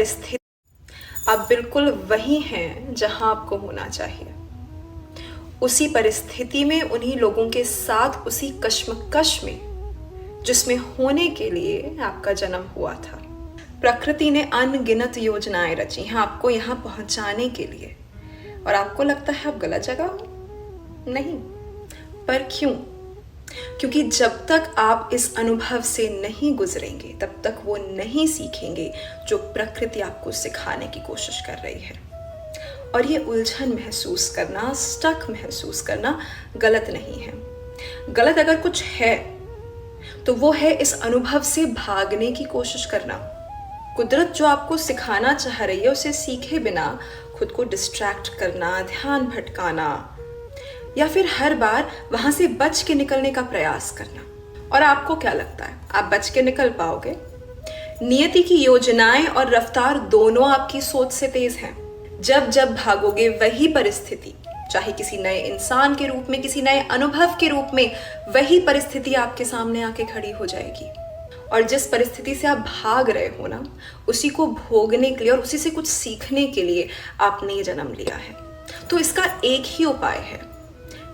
परिस्थिति, आप बिल्कुल वही हैं जहां आपको होना चाहिए। उसी परिस्थिति में, उन्हीं लोगों के साथ, उसी कश्मकश में जिसमें होने के लिए आपका जन्म हुआ था। प्रकृति ने अनगिनत योजनाएं रची हैं आपको यहाँ पहुंचाने के लिए, और आपको लगता है आप गलत जगह हो? नहीं। पर क्यों? क्योंकि जब तक आप इस अनुभव से नहीं गुजरेंगे तब तक वो नहीं सीखेंगे जो प्रकृति आपको सिखाने की कोशिश कर रही है। और ये उलझन महसूस करना, स्टक महसूस करना गलत नहीं है। गलत अगर कुछ है तो वो है इस अनुभव से भागने की कोशिश करना। कुदरत जो आपको सिखाना चाह रही है उसे सीखे बिना खुद को डिस्ट्रैक्ट करना, ध्यान भटकाना, या फिर हर बार वहां से बच के निकलने का प्रयास करना। और आपको क्या लगता है आप बच के निकल पाओगे? नियति की योजनाएं और रफ्तार दोनों आपकी सोच से तेज हैं। जब जब भागोगे वही परिस्थिति, चाहे किसी नए इंसान के रूप में, किसी नए अनुभव के रूप में, वही परिस्थिति आपके सामने आके खड़ी हो जाएगी। और जिस परिस्थिति से आप भाग रहे हो ना, उसी को भोगने के लिए और उसी से कुछ सीखने के लिए आपने ये जन्म लिया है। तो इसका एक ही उपाय है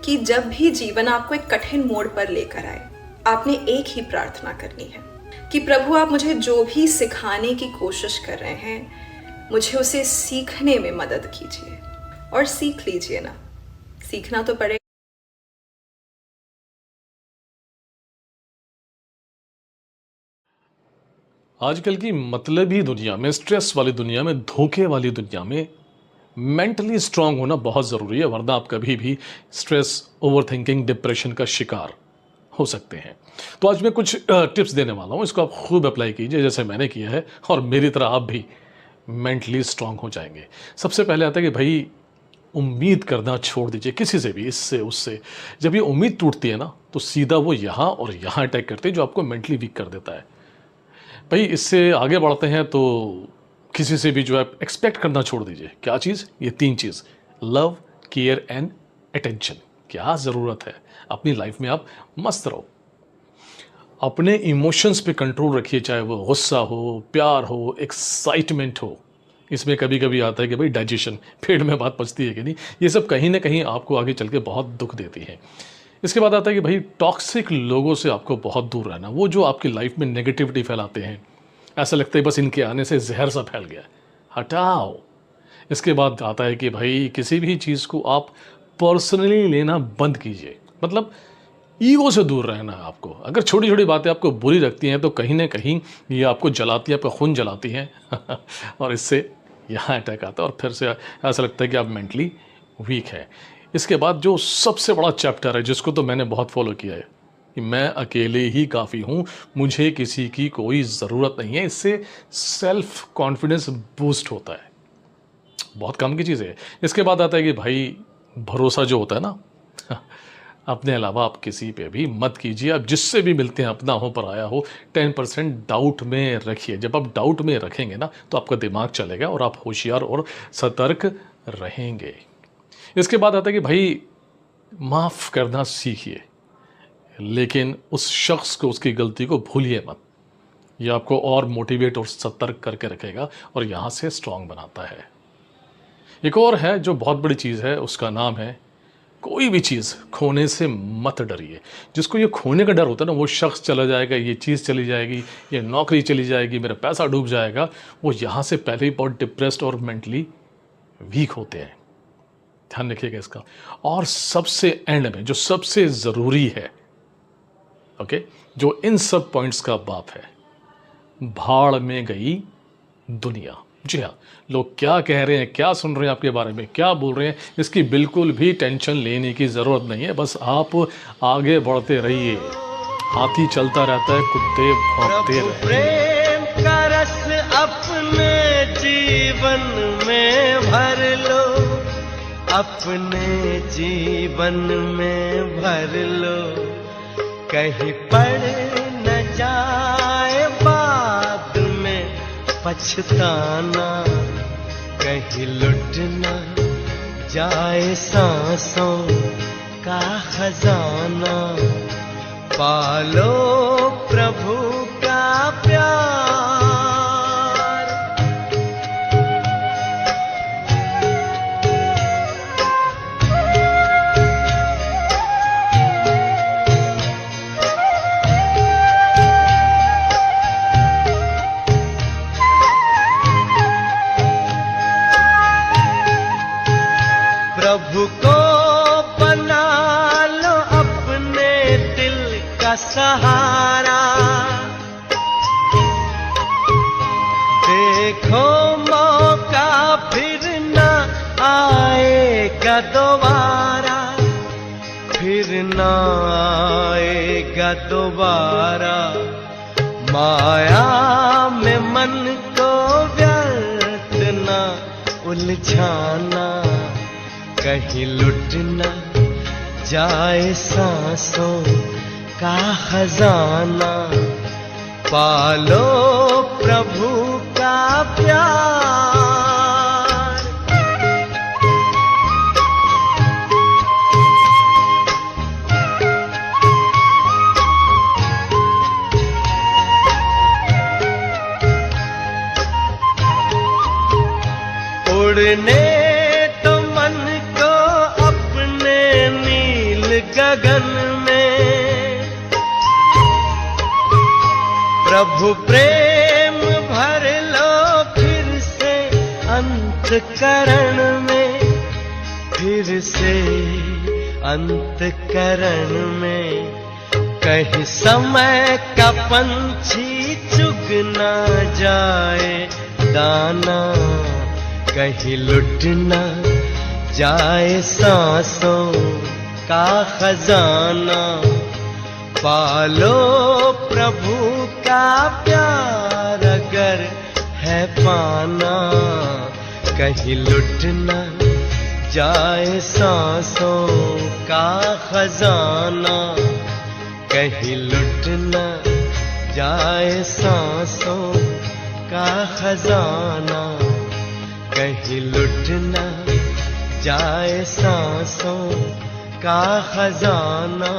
कि जब भी जीवन आपको एक कठिन मोड़ पर लेकर आए, आपने एक ही प्रार्थना करनी है कि प्रभु, आप मुझे जो भी सिखाने की कोशिश कर रहे हैं, मुझे उसे सीखने में मदद कीजिए। और सीख लीजिए ना, सीखना तो पड़ेगा। आजकल की मतलबी दुनिया में, स्ट्रेस वाली दुनिया में, धोखे वाली दुनिया में मेंटली स्ट्रांग होना बहुत ज़रूरी है, वरना आप कभी भी स्ट्रेस, ओवरथिंकिंग, डिप्रेशन का शिकार हो सकते हैं। तो आज मैं कुछ टिप्स देने वाला हूँ, इसको आप खूब अप्लाई कीजिए जैसे मैंने किया है, और मेरी तरह आप भी मेंटली स्ट्रांग हो जाएंगे। सबसे पहले आता है कि भाई उम्मीद करना छोड़ दीजिए किसी से भी, इससे उससे। जब ये उम्मीद टूटती है ना, तो सीधा वो यहाँ और यहाँ अटैक करते हैं, जो आपको मेंटली वीक कर देता है। भाई इससे आगे बढ़ते हैं तो किसी से भी जो है एक्सपेक्ट करना छोड़ दीजिए। क्या चीज़? ये 3 चीज़, लव, केयर एंड अटेंशन। क्या ज़रूरत है? अपनी लाइफ में आप मस्त रहो, अपने इमोशंस पे कंट्रोल रखिए, चाहे वो गुस्सा हो, प्यार हो, एक्साइटमेंट हो। इसमें कभी कभी आता है कि भाई डाइजेशन, पेट में बात पचती है कि नहीं, ये सब कहीं ना कहीं आपको आगे चल के बहुत दुख देती है। इसके बाद आता है कि भाई टॉक्सिक लोगों से आपको बहुत दूर रहना, वो जो आपकी लाइफ में नेगेटिविटी फैलाते हैं, ऐसा लगता है बस इनके आने से जहर सा फैल गया, हटाओ। इसके बाद आता है कि भाई किसी भी चीज़ को आप पर्सनली लेना बंद कीजिए, मतलब ईगो से दूर रहना है आपको। अगर छोटी छोटी बातें आपको बुरी लगती हैं तो कहीं ना कहीं ये आपको जलाती है, आपका खून जलाती हैं और इससे यहाँ अटैक आता है और फिर से ऐसा लगता है कि आप मेंटली वीक है। इसके बाद जो सबसे बड़ा चैप्टर है, जिसको तो मैंने बहुत फॉलो किया है, कि मैं अकेले ही काफ़ी हूँ, मुझे किसी की कोई ज़रूरत नहीं है। इससे सेल्फ कॉन्फिडेंस बूस्ट होता है, बहुत काम की चीज़ है। इसके बाद आता है कि भाई भरोसा जो होता है ना, अपने अलावा आप किसी पे भी मत कीजिए। आप जिससे भी मिलते हैं, अपना हो पराया हो, 10% डाउट में रखिए। जब आप डाउट में रखेंगे ना, तो आपका दिमाग चलेगा और आप होशियार और सतर्क रहेंगे। इसके बाद आता है कि भाई माफ़ करना सीखिए, लेकिन उस शख्स को, उसकी गलती को भूलिए मत। ये आपको और मोटिवेट और सतर्क करके रखेगा और यहाँ से स्ट्रांग बनाता है। एक और है जो बहुत बड़ी चीज़ है, उसका नाम है कोई भी चीज़ खोने से मत डरिए। जिसको ये खोने का डर होता है ना, वो शख्स चला जाएगा, ये चीज़ चली जाएगी, ये नौकरी चली जाएगी, मेरा पैसा डूब जाएगा, वो यहाँ से पहले ही बहुत डिप्रेस्ड और मेंटली वीक होते हैं। ध्यान रखिएगा इसका। और सबसे एंड में जो सबसे ज़रूरी है, ओके, जो इन सब पॉइंट्स का बाप है, भाड़ में गई दुनिया। जी हाँ, लोग क्या कह रहे हैं, क्या सुन रहे हैं आपके बारे में, क्या बोल रहे हैं, इसकी बिल्कुल भी टेंशन लेने की ज़रूरत नहीं है। बस आप आगे बढ़ते रहिए। हाथी चलता रहता है, कुत्ते भौंकते रहते हैं। प्रेम का रस अपने जीवन में भर लो, अपने जीवन में भर लो, कहीं पड़ न जाए बाद में पछताना, कहीं लुट न जाए सांसों का खजाना। पालो प्रभु का प्यार, सहारा। देखो मौका फिर न आएगा दोबारा, फिर न आएगा दोबारा। माया में मन को व्यर्थ न उलझाना, कहीं लुट न जाए सांसों का खजाना। पालो प्रभु का प्यार। उड़ने तो मन को अपने नील गगन में, प्रभु प्रेम भर लो फिर से अंतकरण में, फिर से अंतकरण में। कहीं समय का पंछी चुग ना जाए दाना, कहीं लुट न जाए सांसों का खजाना। पालो प्रभु का प्यार अगर है पाना, कहीं लुट न जाए सांसों का खजाना। कहीं लुट न जाए सांसों का खजाना, कहीं लुट न जाए सांसों का खजाना।